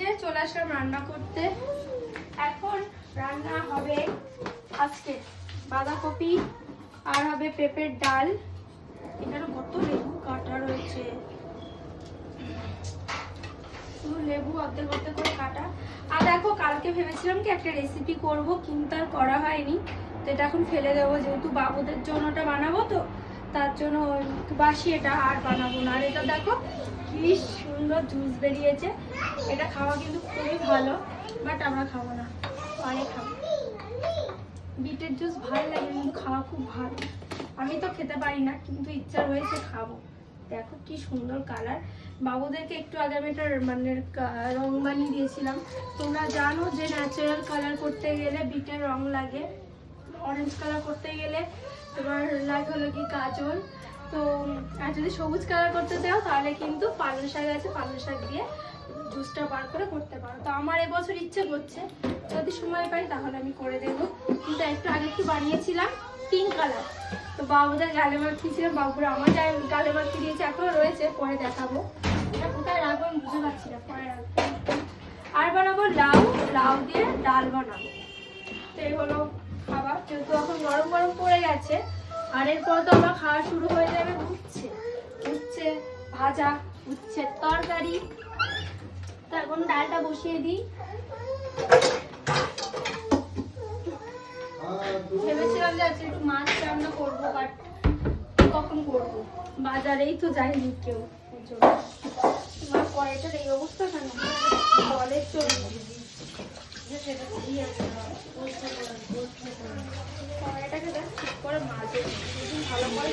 যে চলে আসলাম রান্না করতে। এখন রান্না হবে আজকে বাঁধাকপি আর হবে পেঁপের ডাল। এখানে কত লেবু কাটা রয়েছে, শুধু লেবু অর্ধেক অর্ধেক করে কাটা। আর দেখো কালকে ভেবেছিলাম কি একটা রেসিপি করব, কিন্তু আর করা হয়নি, তো এটা এখন ফেলে দেবো, যেহেতু বাবুদের জন্য ওটা বানাবো, তো তার জন্য বাসি এটা আর বানাবো না। আর এটা দেখো কি সুন্দর জুস বেরিয়েছে, এটা খাওয়া কিন্তু খুবই ভালো, বাট আমরা খাবো না, পরে খাবো। বিটের জুস ভালো লাগে কিন্তু খাওয়া খুব ভালো, আমি তো খেতে পারি না, কিন্তু ইচ্ছা রয়েছে খাবো। দেখো কি সুন্দর কালার। বাবুদেরকে একটু আগে আমি একটা মানে রং বানিয়ে দিয়েছিলাম। তোমরা জানো যে ন্যাচারাল কালার করতে গেলে বিটের রং লাগে, অরেঞ্জ কালার করতে গেলে তোমার লাগে হলো কি কাজল। তো আর যদি সবুজ কালার করতে দাও তাহলে কিন্তু পালং শাক আছে, পালং শাক দিয়ে জুসটা বার করে করতে পারো। তো আমার এবছর ইচ্ছে করছে, যদি সময় পাই তাহলে আমি করে দেবো। কিন্তু একটু আগে একটু বানিয়েছিলাম পিঙ্ক কালার, তো বাবুদের গালে মাখিয়েছিলাম, বাবুরা আমার গালে মাখিয়ে দিয়েছে, এখনো রয়েছে, পরে দেখাবো। এটা কোথায় রাখবো আমি বুঝতে পারছি না, পরে রাখবো। আর বানাবো লাউ, লাউ দিয়ে ডাল বানাবো। তো এই হলো খাবার, যেহেতু এখন গরম গরম পড়ে গেছে, আর এরপর তো আবার খাওয়া শুরু হয়ে যাবে উচ্ছে, উচ্ছে ভাজা, উচ্ছের তরকারি। তো এখন ডালটা বসিয়ে দিই। ভেবেছিলাম যে আজকে একটু মাছ রান্না করবো, বাট কখন করবো, বাজারেই তো যাইনি কেউ। তোমার কড়াইটার এই অবস্থা কেন, জলের চলে কড়াইটাকে দেখ ঠিক করে মাজে, ভালো করে